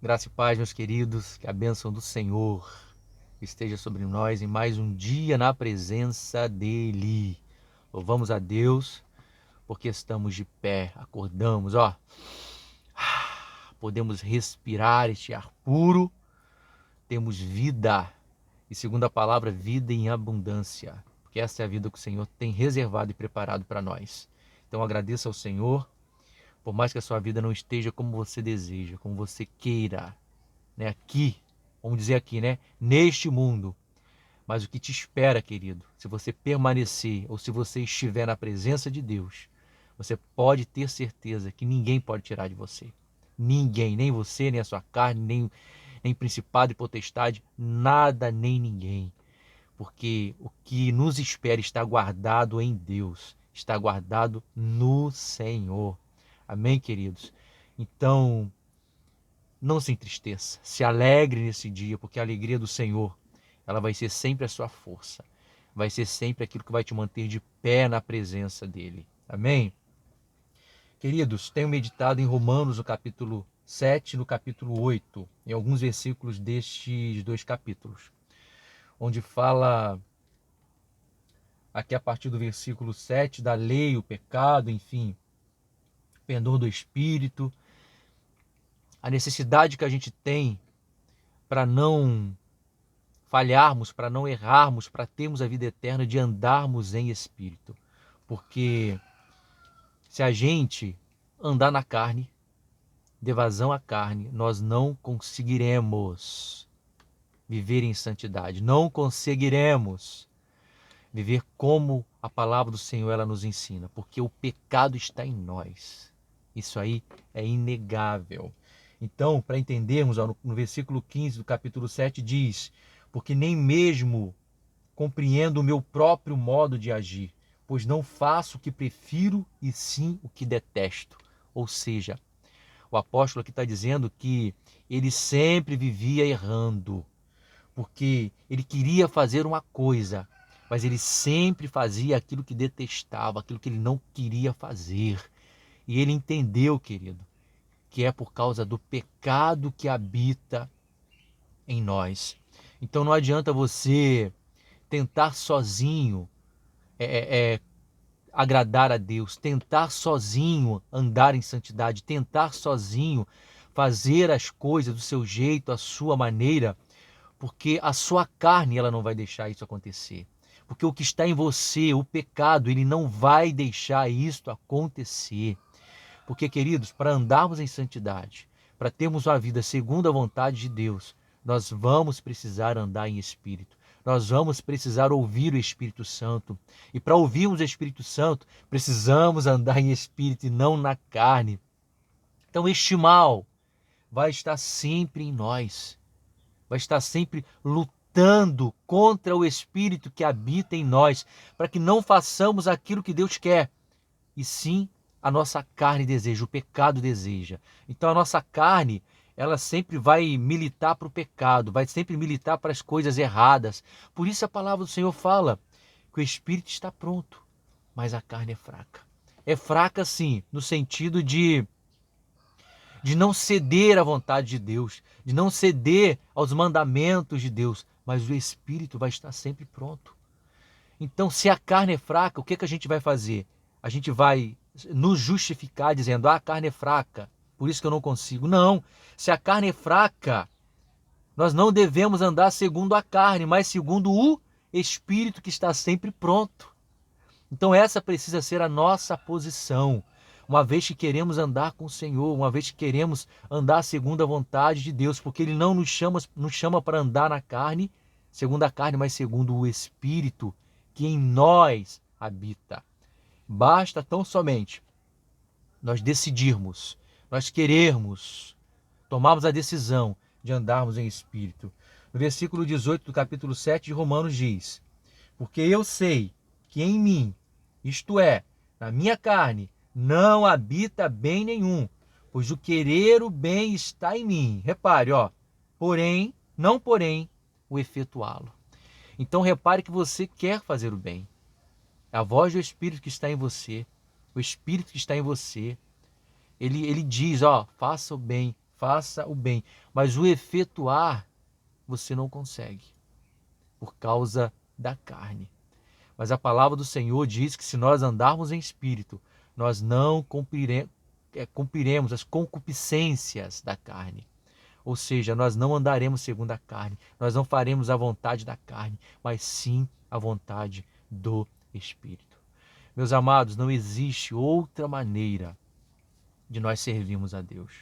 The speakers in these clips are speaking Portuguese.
Graça e paz, meus queridos, que a bênção do Senhor esteja sobre nós em mais um dia na presença dEle. Louvamos a Deus porque estamos de pé, acordamos, podemos respirar este ar puro, temos vida e, segundo a palavra, vida em abundância, porque essa é a vida que o Senhor tem reservado e preparado para nós. Então agradeça ao Senhor, por mais que a sua vida não esteja como você deseja, como você queira, né? Aqui, vamos dizer aqui, né? Neste mundo. Mas o que te espera, querido, se você permanecer ou se você estiver na presença de Deus, você pode ter certeza que ninguém pode tirar de você. Ninguém, nem você, nem a sua carne, nem principado e potestade, nada nem ninguém. Porque o que nos espera está guardado em Deus, está guardado no Senhor. Amém, queridos? Então, não se entristeça, se alegre nesse dia, porque a alegria do Senhor, ela vai ser sempre a sua força, vai ser sempre aquilo que vai te manter de pé na presença dele. Amém? Queridos, tenho meditado em Romanos, no capítulo 7 e no capítulo 8, em alguns versículos destes dois capítulos, onde fala aqui a partir do versículo 7 da lei, o pecado, enfim, pendor do Espírito, a necessidade que a gente tem para não falharmos, para não errarmos, para termos a vida eterna, de andarmos em espírito. Porque se a gente andar na carne, de vazão à carne, nós não conseguiremos viver em santidade, não conseguiremos viver como a palavra do Senhor ela nos ensina, porque o pecado está em nós. Isso aí é inegável. Então, para entendermos, no versículo 15 do capítulo 7 diz: porque nem mesmo compreendo o meu próprio modo de agir, pois não faço o que prefiro e sim o que detesto. Ou seja, o apóstolo aqui está dizendo que ele sempre vivia errando, porque ele queria fazer uma coisa, mas ele sempre fazia aquilo que detestava, aquilo que ele não queria fazer. E ele entendeu, querido, que é por causa do pecado que habita em nós. Então não adianta você tentar sozinho agradar a Deus, tentar sozinho andar em santidade, tentar sozinho fazer as coisas do seu jeito, a sua maneira, porque a sua carne ela não vai deixar isso acontecer. Porque o que está em você, o pecado, ele não vai deixar isso acontecer. Porque, queridos, para andarmos em santidade, para termos uma vida segundo a vontade de Deus, nós vamos precisar andar em espírito. Nós vamos precisar ouvir o Espírito Santo. E para ouvirmos o Espírito Santo, precisamos andar em espírito e não na carne. Então, este mal vai estar sempre em nós. Vai estar sempre lutando contra o Espírito que habita em nós, para que não façamos aquilo que Deus quer, e sim a nossa carne deseja, o pecado deseja. Então a nossa carne, ela sempre vai militar para o pecado, vai sempre militar para as coisas erradas. Por isso a palavra do Senhor fala que o espírito está pronto, mas a carne é fraca. É fraca sim, no sentido de não ceder à vontade de Deus, de não ceder aos mandamentos de Deus, mas o espírito vai estar sempre pronto. Então, se a carne é fraca, o que a gente vai fazer? A gente vai nos justificar dizendo: a carne é fraca, por isso que eu não consigo. Não, se a carne é fraca, nós não devemos andar segundo a carne, mas segundo o Espírito que está sempre pronto. Então essa precisa ser a nossa posição. Uma vez que queremos andar com o Senhor, uma vez que queremos andar segundo a vontade de Deus, porque Ele não nos chama para andar na carne, segundo a carne, mas segundo o Espírito que em nós habita. Basta tão somente nós decidirmos, nós querermos, tomarmos a decisão de andarmos em Espírito. No versículo 18 do capítulo 7 de Romanos diz: porque eu sei que em mim, isto é, na minha carne, não habita bem nenhum, pois o querer o bem está em mim. Repare, porém, não porém, o efetuá-lo. Então repare que você quer fazer o bem. É a voz do Espírito que está em você, o Espírito que está em você. Ele diz, faça o bem, faça o bem, mas o efetuar você não consegue, por causa da carne. Mas a palavra do Senhor diz que se nós andarmos em espírito, nós não cumpriremos as concupiscências da carne. Ou seja, nós não andaremos segundo a carne, nós não faremos a vontade da carne, mas sim a vontade do Espírito. Meus amados, não existe outra maneira de nós servirmos a Deus.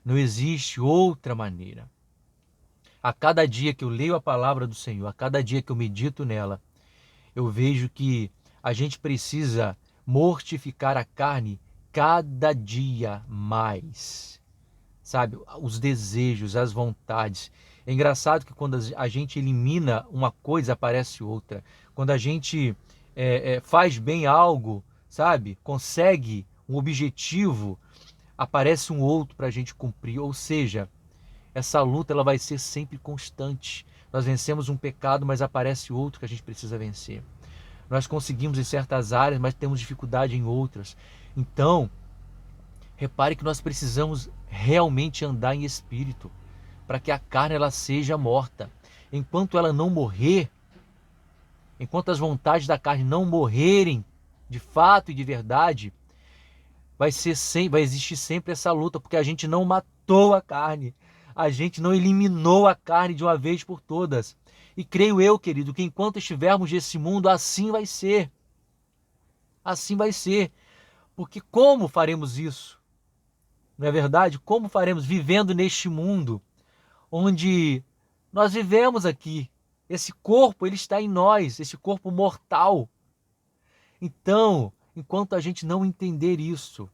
Não existe outra maneira. A cada dia que eu leio a palavra do Senhor, a cada dia que eu medito nela, eu vejo que a gente precisa mortificar a carne cada dia mais. Sabe? Os desejos, as vontades. É engraçado que quando a gente elimina uma coisa, aparece outra. Quando a gente faz bem algo, sabe? Consegue um objetivo, aparece um outro para a gente cumprir. Ou seja, essa luta ela vai ser sempre constante. Nós vencemos um pecado, mas aparece outro que a gente precisa vencer. Nós conseguimos em certas áreas, mas temos dificuldade em outras. Então, repare que nós precisamos realmente andar em espírito, para que a carne ela seja morta. Enquanto ela não morrer, enquanto as vontades da carne não morrerem de fato e de verdade, vai existir sempre essa luta, porque a gente não matou a carne, a gente não eliminou a carne de uma vez por todas. E creio eu, querido, que enquanto estivermos nesse mundo, assim vai ser. Assim vai ser. Porque como faremos isso? Não é verdade? Como faremos vivendo neste mundo onde nós vivemos aqui? Esse corpo, ele está em nós, esse corpo mortal. Então, enquanto a gente não entender isso,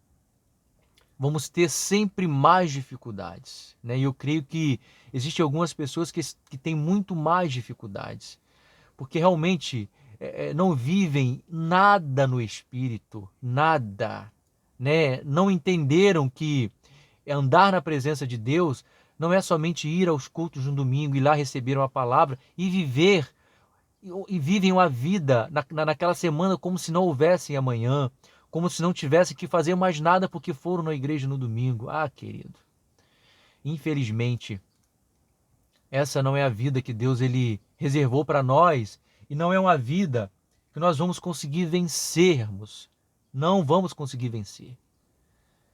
vamos ter sempre mais dificuldades, né? E eu creio que existem algumas pessoas que têm muito mais dificuldades, porque realmente não vivem nada no espírito, nada, né? Não entenderam que andar na presença de Deus não é somente ir aos cultos no domingo, ir lá receber uma palavra e viver, e vivem uma vida naquela semana como se não houvesse amanhã, como se não tivesse que fazer mais nada porque foram na igreja no domingo. Ah, querido, infelizmente, essa não é a vida que Deus ele reservou para nós e não é uma vida que nós vamos conseguir vencermos. Não vamos conseguir vencer.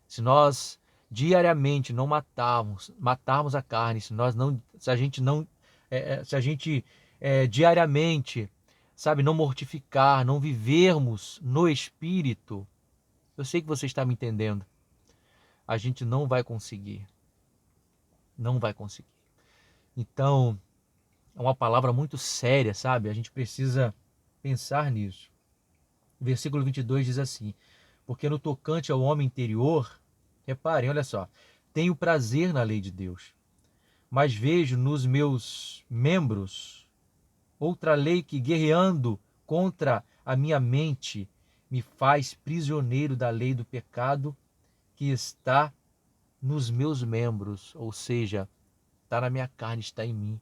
Se nós diariamente não matarmos a carne, se a gente não, diariamente, sabe, não mortificar, não vivermos no Espírito, eu sei que você está me entendendo, a gente não vai conseguir, não vai conseguir. Então, é uma palavra muito séria, sabe? A gente precisa pensar nisso. O versículo 22 diz assim: porque no tocante ao homem interior, reparem, olha só, tenho prazer na lei de Deus, mas vejo nos meus membros outra lei que, guerreando contra a minha mente, me faz prisioneiro da lei do pecado que está nos meus membros, ou seja, está na minha carne, está em mim.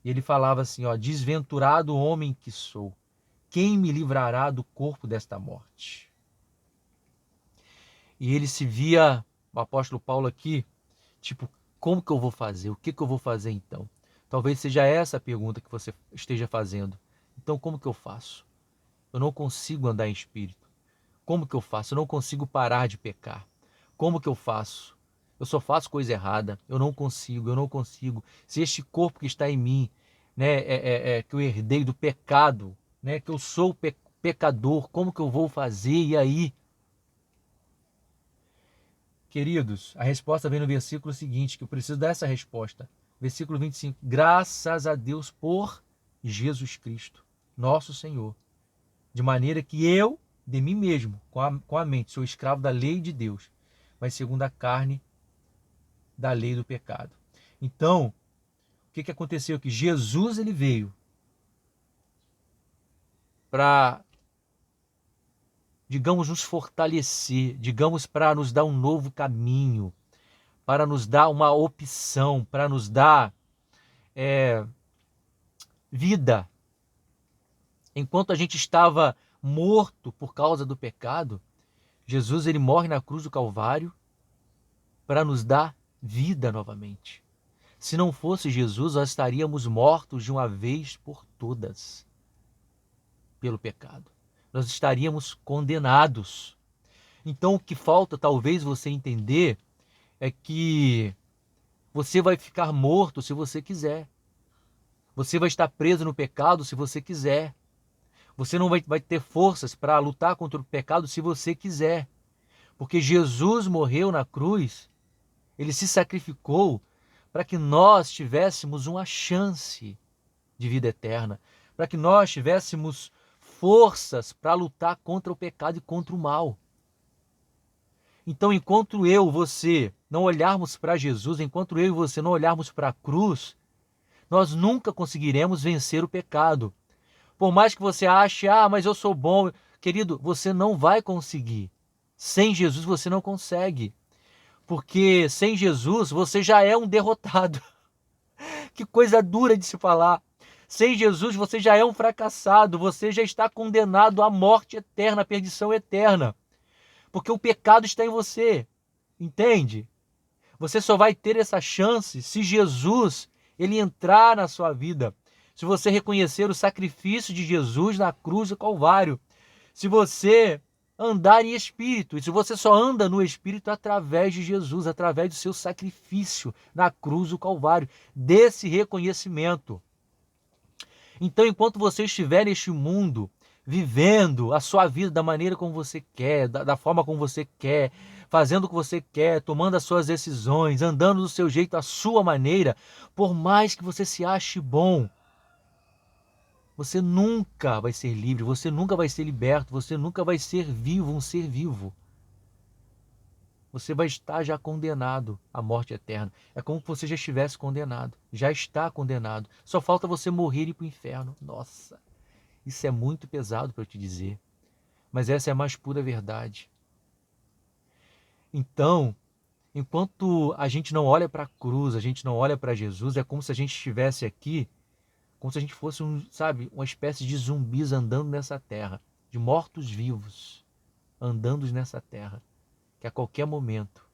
E ele falava assim, ó, desventurado homem que sou, quem me livrará do corpo desta morte? E ele se via, o apóstolo Paulo aqui, tipo, como que eu vou fazer? O que que eu vou fazer então? Talvez seja essa a pergunta que você esteja fazendo. Então, como que eu faço? Eu não consigo andar em espírito. Como que eu faço? Eu não consigo parar de pecar. Como que eu faço? Eu só faço coisa errada. Eu não consigo. Se este corpo que está em mim, né, que eu herdei do pecado, né, que eu sou pecador, como que eu vou fazer? E aí? Queridos, a resposta vem no versículo seguinte, que eu preciso dessa resposta. Versículo 25. Graças a Deus por Jesus Cristo, nosso Senhor. De maneira que eu, de mim mesmo, com a mente, sou escravo da lei de Deus, mas segundo a carne, da lei do pecado. Então, o que aconteceu? Que Jesus ele veio para, digamos, nos fortalecer, digamos, para nos dar um novo caminho, para nos dar uma opção, para nos dar vida. Enquanto a gente estava morto por causa do pecado, Jesus ele morre na cruz do Calvário para nos dar vida novamente. Se não fosse Jesus, nós estaríamos mortos de uma vez por todas pelo pecado. Nós estaríamos condenados. Então, o que falta, talvez você entender, é que você vai ficar morto se você quiser. Você vai estar preso no pecado se você quiser. Você não vai ter forças para lutar contra o pecado se você quiser. Porque Jesus morreu na cruz, ele se sacrificou para que nós tivéssemos uma chance de vida eterna, para que nós tivéssemos forças para lutar contra o pecado e contra o mal. Então, enquanto você não olharmos para Jesus, enquanto eu e você não olharmos para a cruz, nós nunca conseguiremos vencer o pecado. Por mais que você ache, mas eu sou bom, querido, você não vai conseguir. Sem Jesus você não consegue. Porque sem Jesus você já é um derrotado. Que coisa dura de se falar. Sem Jesus você já é um fracassado, você já está condenado à morte eterna, à perdição eterna. Porque o pecado está em você, entende? Você só vai ter essa chance se Jesus ele entrar na sua vida. Se você reconhecer o sacrifício de Jesus na cruz do Calvário. Se você andar em espírito. E se você só anda no espírito através de Jesus, através do seu sacrifício na cruz do Calvário. Desse reconhecimento. Então, enquanto você estiver neste mundo, vivendo a sua vida da maneira como você quer, da forma como você quer, fazendo o que você quer, tomando as suas decisões, andando do seu jeito, à sua maneira, por mais que você se ache bom, você nunca vai ser livre, você nunca vai ser liberto, você nunca vai ser vivo, um ser vivo. Você vai estar já condenado à morte eterna. É como se você já estivesse condenado. Já está condenado. Só falta você morrer e ir para o inferno. Nossa, isso é muito pesado para eu te dizer. Mas essa é a mais pura verdade. Então, enquanto a gente não olha para a cruz, a gente não olha para Jesus, é como se a gente estivesse aqui, como se a gente fosse, uma espécie de zumbis andando nessa terra, de mortos-vivos, andando nessa terra, que a qualquer momento,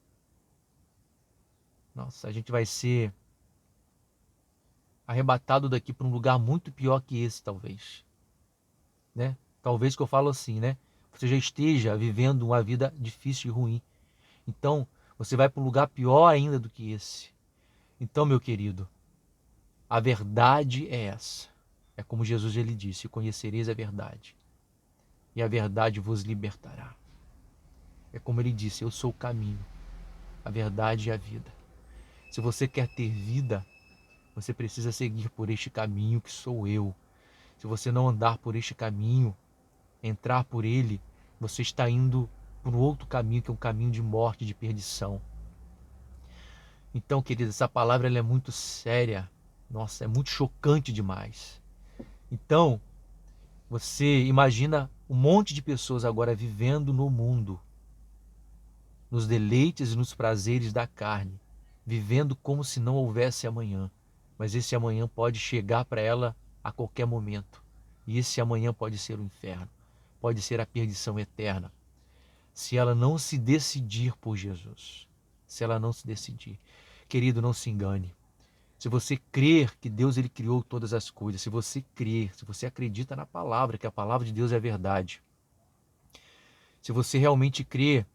nossa, a gente vai ser arrebatado daqui para um lugar muito pior que esse, talvez. Né? Talvez que eu falo assim, né? Você já esteja vivendo uma vida difícil e ruim. Então, você vai para um lugar pior ainda do que esse. Então, meu querido, a verdade é essa. É como Jesus ele disse, conhecereis a verdade. E a verdade vos libertará. É como ele disse, eu sou o caminho, a verdade e a vida. Se você quer ter vida, você precisa seguir por este caminho que sou eu. Se você não andar por este caminho, entrar por ele, você está indo por um outro caminho, que é um caminho de morte, de perdição. Então, querida, essa palavra ela é muito séria. Nossa, é muito chocante demais. Então, você imagina um monte de pessoas agora vivendo no mundo, nos deleites e nos prazeres da carne, vivendo como se não houvesse amanhã. Mas esse amanhã pode chegar para ela a qualquer momento. E esse amanhã pode ser o inferno, pode ser a perdição eterna, se ela não se decidir por Jesus. Se ela não se decidir. Querido, não se engane. Se você crer que Deus ele criou todas as coisas, se você crer, se você acredita na palavra, que a palavra de Deus é a verdade, se você realmente crer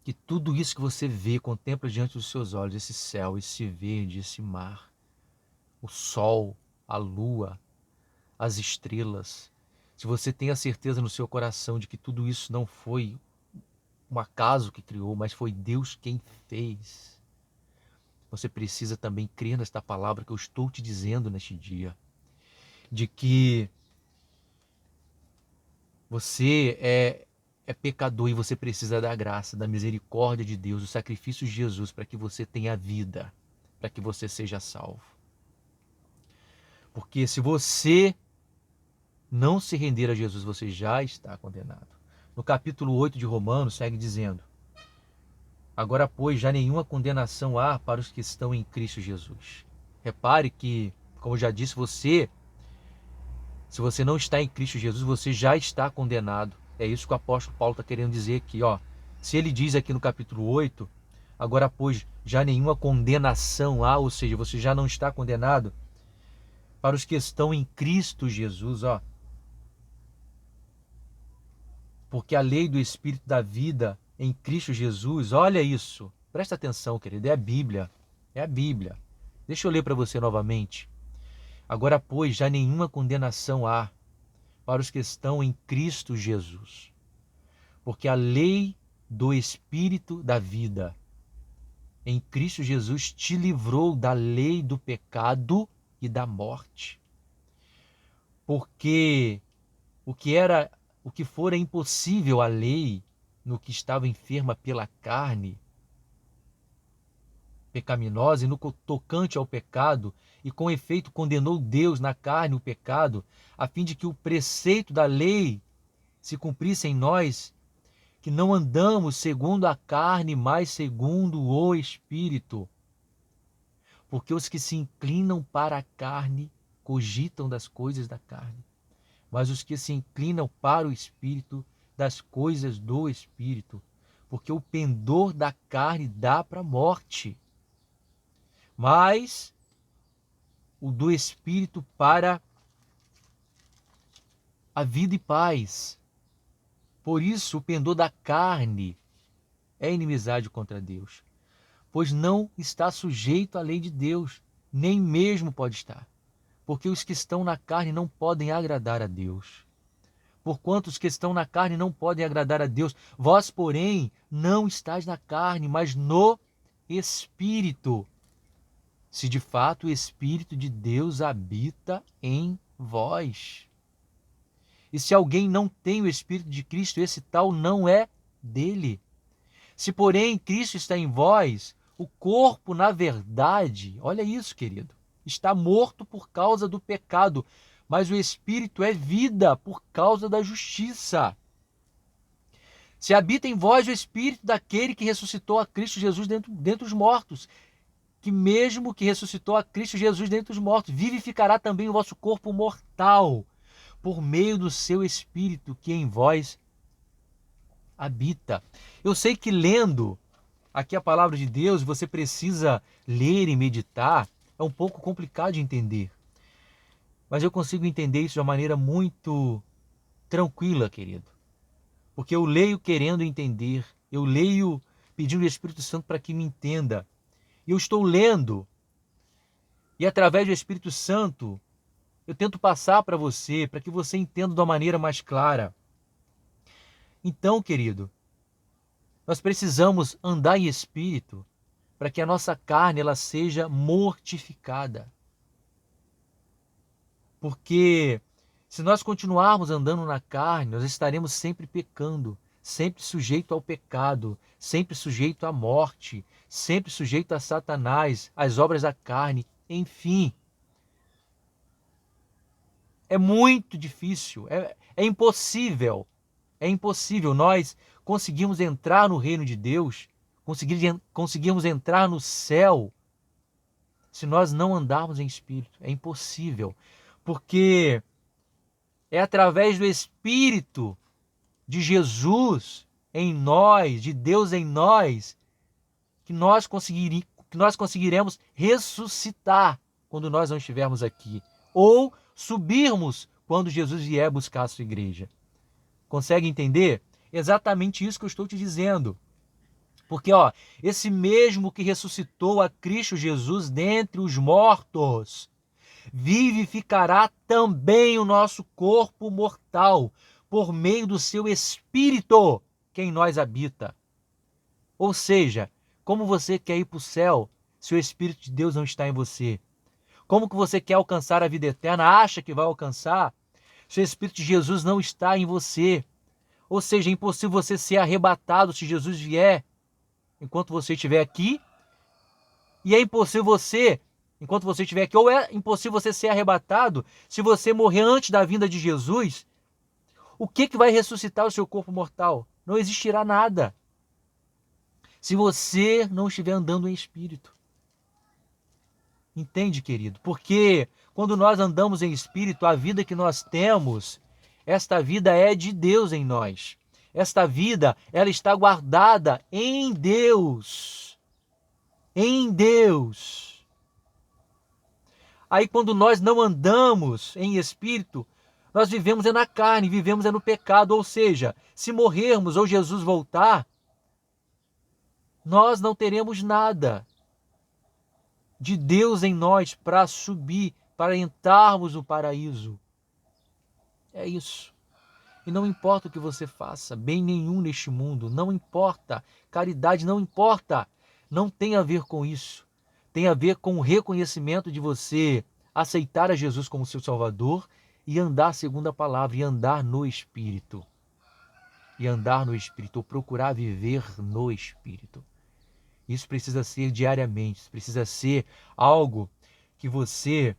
que tudo isso que você vê, contempla diante dos seus olhos, esse céu, esse verde, esse mar, o sol, a lua, as estrelas, se você tem a certeza no seu coração de que tudo isso não foi um acaso que criou, mas foi Deus quem fez, você precisa também crer nesta palavra que eu estou te dizendo neste dia, de que você é pecador e você precisa da graça, da misericórdia de Deus, do sacrifício de Jesus para que você tenha vida, para que você seja salvo. Porque se você não se render a Jesus, você já está condenado. No capítulo 8 de Romanos, segue dizendo: agora, pois, já nenhuma condenação há para os que estão em Cristo Jesus. Repare que, como eu já disse, se você não está em Cristo Jesus, você já está condenado. É isso que o apóstolo Paulo está querendo dizer aqui. Se ele diz aqui no capítulo 8, Agora, pois, já nenhuma condenação há, ou seja, você já não está condenado para os que estão em Cristo Jesus, ó. Porque a lei do Espírito da vida em Cristo Jesus, olha isso. Presta atenção, querido, é a Bíblia. É a Bíblia. Deixa eu ler para você novamente. Agora, pois, já nenhuma condenação há para os que estão em Cristo Jesus. Porque a lei do Espírito da vida em Cristo Jesus te livrou da lei do pecado e da morte. Porque o que fora impossível à lei, no que estava enferma pela carne pecaminosa e no tocante ao pecado, e com efeito condenou Deus na carne o pecado, a fim de que o preceito da lei se cumprisse em nós, que não andamos segundo a carne, mas segundo o Espírito. Porque os que se inclinam para a carne cogitam das coisas da carne, mas os que se inclinam para o Espírito, das coisas do Espírito. Porque o pendor da carne dá para a morte, mas o do Espírito para a vida e paz. Por isso, o pendor da carne é inimizade contra Deus, pois não está sujeito à lei de Deus, nem mesmo pode estar, porque os que estão na carne não podem agradar a Deus. Porquanto os que estão na carne não podem agradar a Deus, vós, porém, não estáis na carne, mas no Espírito, se de fato o Espírito de Deus habita em vós. E se alguém não tem o Espírito de Cristo, esse tal não é dele. Se, porém, Cristo está em vós, o corpo, na verdade, olha isso, querido, está morto por causa do pecado, mas o Espírito é vida por causa da justiça. Se habita em vós o Espírito daquele que ressuscitou a Cristo Jesus dentre dos mortos, que mesmo que ressuscitou a Cristo Jesus dentre os mortos, vivificará também o vosso corpo mortal, por meio do seu Espírito que em vós habita. Eu sei que lendo aqui a palavra de Deus, você precisa ler e meditar, é um pouco complicado de entender. Mas eu consigo entender isso de uma maneira muito tranquila, querido. Porque eu leio querendo entender, eu leio pedindo ao Espírito Santo para que me entenda. E eu estou lendo, e através do Espírito Santo, eu tento passar para você, para que você entenda de uma maneira mais clara. Então, querido, nós precisamos andar em espírito para que a nossa carne ela seja mortificada. Porque se nós continuarmos andando na carne, nós estaremos sempre pecando, sempre sujeito ao pecado, sempre sujeito à morte, sempre sujeito a Satanás, às obras da carne, enfim. É muito difícil, é impossível nós conseguirmos entrar no reino de Deus, conseguirmos entrar no céu, se nós não andarmos em espírito. É impossível, porque é através do Espírito de Jesus em nós, de Deus em nós, que nós conseguiremos ressuscitar quando nós não estivermos aqui, ou subirmos quando Jesus vier buscar a sua igreja. Consegue entender? Exatamente isso que eu estou te dizendo. Porque, esse mesmo que ressuscitou a Cristo Jesus dentre os mortos, vivificará também o nosso corpo mortal, por meio do seu Espírito, que em nós habita. Ou seja, como você quer ir para o céu, se o Espírito de Deus não está em você? Como que você quer alcançar a vida eterna, acha que vai alcançar, se o Espírito de Jesus não está em você? Ou seja, é impossível você ser arrebatado se Jesus vier enquanto você estiver aqui. E é impossível você, enquanto você estiver aqui, ou é impossível você ser arrebatado se você morrer antes da vinda de Jesus. O que vai ressuscitar o seu corpo mortal? Não existirá nada, se você não estiver andando em espírito. Entende, querido? Porque quando nós andamos em espírito, a vida que nós temos, esta vida é de Deus em nós. Esta vida, ela está guardada em Deus. em Deus. Aí quando nós não andamos em espírito, nós vivemos na carne, vivemos no pecado, ou seja, se morrermos ou Jesus voltar, nós não teremos nada de Deus em nós para subir, para entrarmos no paraíso. É isso. E não importa o que você faça, bem nenhum neste mundo, não importa, caridade não importa, não tem a ver com isso. Tem a ver com o reconhecimento de você aceitar a Jesus como seu Salvador e andar segundo a palavra, e andar no Espírito. E andar no Espírito, ou procurar viver no Espírito. Isso precisa ser diariamente, isso precisa ser algo que você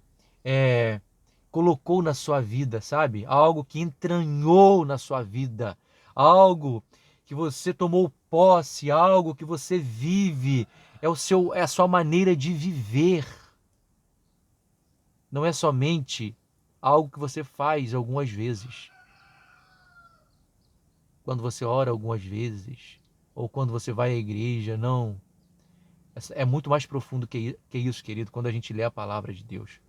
colocou na sua vida, sabe? Algo que entranhou na sua vida, algo que você tomou posse, algo que você vive, é a sua maneira de viver. Não é somente algo que você faz algumas vezes. Quando você ora algumas vezes, ou quando você vai à igreja, não. É muito mais profundo que isso, querido, quando a gente lê a palavra de Deus.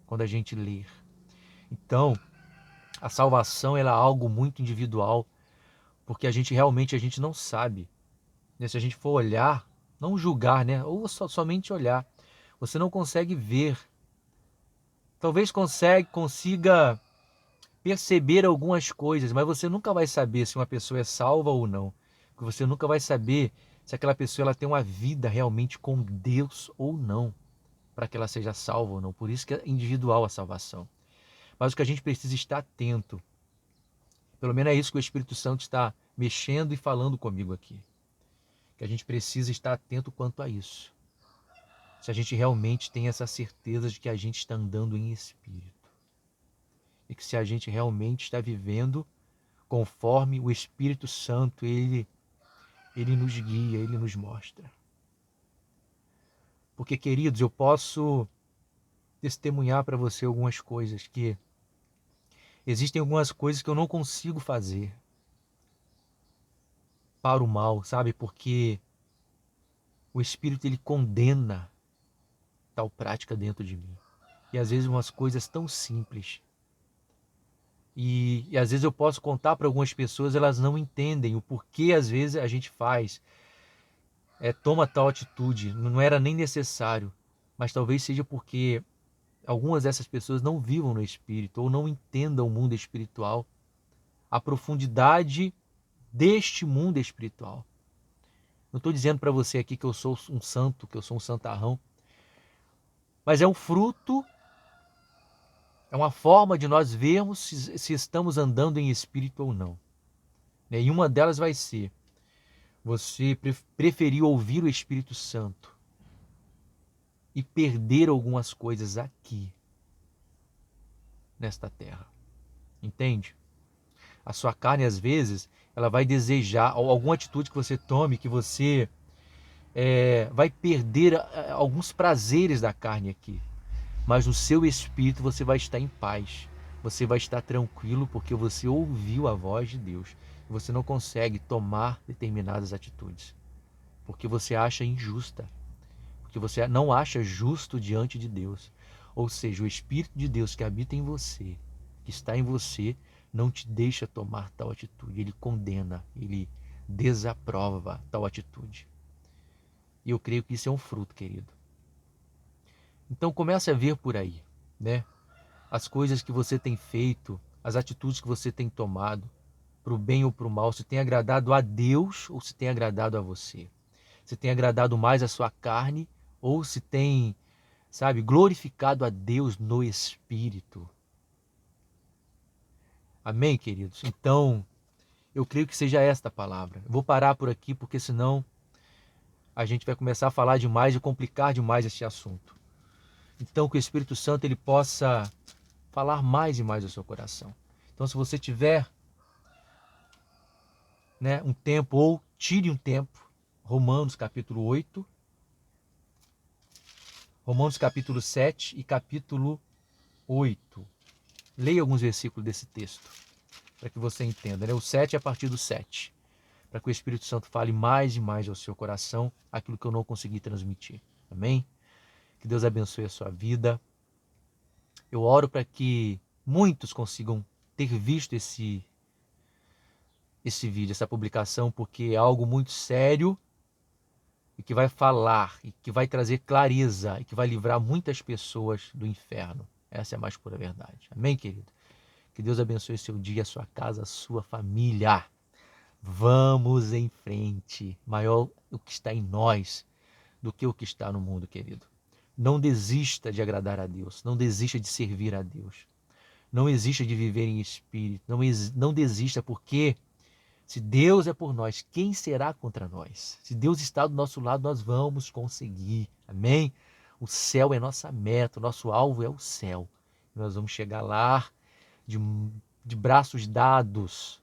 Quando a gente lê. Então, a salvação ela é algo muito individual, porque a gente não sabe. Né? Se a gente for olhar, não julgar, né? Ou somente olhar, você não consegue ver. Talvez consiga perceber algumas coisas, mas você nunca vai saber se uma pessoa é salva ou não. Porque você nunca vai saber se aquela pessoa ela tem uma vida realmente com Deus ou não, para que ela seja salva ou não. Por isso que é individual a salvação. Mas o que a gente precisa estar atento, pelo menos é isso que o Espírito Santo está mexendo e falando comigo aqui, que a gente precisa estar atento quanto a isso. Se a gente realmente tem essa certeza de que a gente está andando em Espírito. E que se a gente realmente está vivendo conforme o Espírito Santo, ele nos guia, ele nos mostra. Porque, queridos, eu posso testemunhar para você algumas coisas, que existem algumas coisas que eu não consigo fazer para o mal, sabe? Porque o Espírito ele condena tal prática dentro de mim. E às vezes umas coisas tão simples. E às vezes eu posso contar para algumas pessoas, elas não entendem o porquê às vezes a gente toma tal atitude, não era nem necessário, mas talvez seja porque algumas dessas pessoas não vivam no Espírito ou não entendam o mundo espiritual, a profundidade deste mundo espiritual. Não estou dizendo para você aqui que eu sou um santo, que eu sou um santarrão, mas é um fruto, é uma forma de nós vermos se estamos andando em Espírito ou não. E uma delas vai ser você preferir ouvir o Espírito Santo e perder algumas coisas aqui, nesta terra. Entende? A sua carne, às vezes, ela vai desejar, ou alguma atitude que você tome, que você vai perder alguns prazeres da carne aqui. Mas no seu espírito você vai estar em paz. Você vai estar tranquilo porque você ouviu a voz de Deus. Você não consegue tomar determinadas atitudes. Porque você acha injusta. Porque você não acha justo diante de Deus. Ou seja, o Espírito de Deus que habita em você, que está em você, não te deixa tomar tal atitude. Ele condena, ele desaprova tal atitude. E eu creio que isso é um fruto, querido. Então comece a ver por aí, né? As coisas que você tem feito, as atitudes que você tem tomado, para o bem ou para o mal, se tem agradado a Deus ou se tem agradado a você. Se tem agradado mais a sua carne ou se tem, sabe, glorificado a Deus no Espírito. Amém, queridos? Então, eu creio que seja esta a palavra. Eu vou parar por aqui porque senão a gente vai começar a falar demais e complicar demais este assunto. Então, que o Espírito Santo ele possa falar mais e mais ao seu coração. Então, se você tiver um tempo, ou tire um tempo, Romanos capítulo 8, Romanos capítulo 7 e capítulo 8. Leia alguns versículos desse texto, para que você entenda. O 7 é a partir do 7. para que o Espírito Santo fale mais e mais ao seu coração aquilo que eu não consegui transmitir. Amém? Que Deus abençoe a sua vida. Eu oro para que muitos consigam ter visto esse vídeo, essa publicação, porque é algo muito sério e que vai falar, e que vai trazer clareza, e que vai livrar muitas pessoas do inferno. Essa é a mais pura verdade. Amém, querido? Que Deus abençoe seu dia, a sua casa, a sua família. Vamos em frente. Maior o que está em nós do que o que está no mundo, querido. Não desista de agradar a Deus. Não desista de servir a Deus. Não desista de viver em espírito. Não desista, porque se Deus é por nós, quem será contra nós? Se Deus está do nosso lado, nós vamos conseguir. Amém? O céu é nossa meta, o nosso alvo é o céu. Nós vamos chegar lá de braços dados,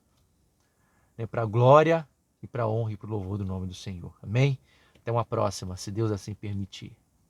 né, para a glória e para a honra e para o louvor do nome do Senhor. Amém? Até uma próxima, se Deus assim permitir.